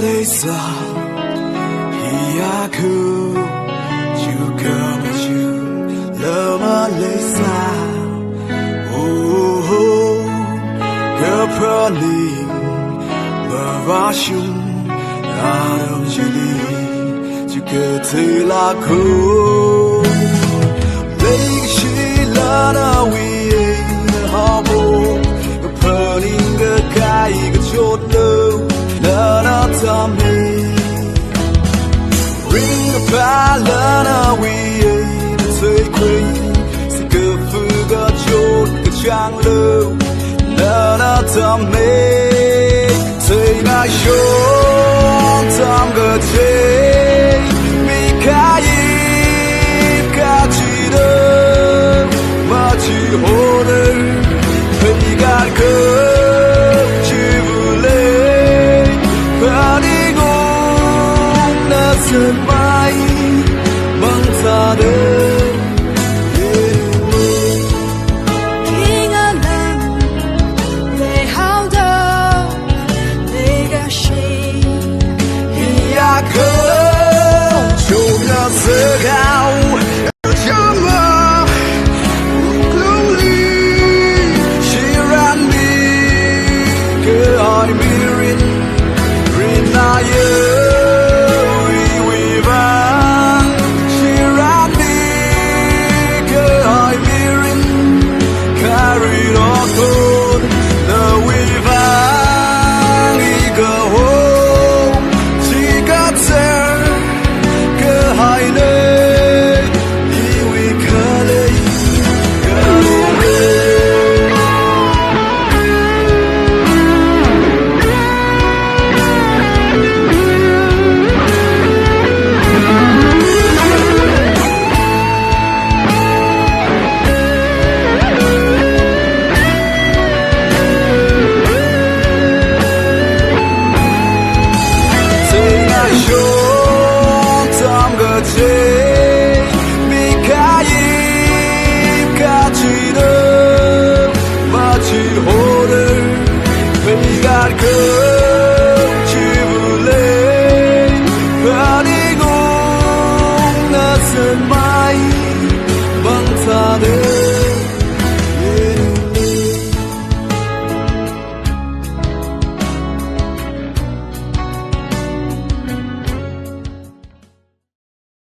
的傻，一呀哭，就个么就了么累傻，哦，个破你，不把胸，那东西里，就个推拉哭，累个起了那位好不，个破你个开个就都。那他们 ring 个怕了那位的最贵，是个副个就个强了，那他们最爱凶，他们个最没开一个记得，马起后的陪干个。深埋蒙他的一个人最好的那个谁，一呀可就那思考什么努力，虽然你可爱迷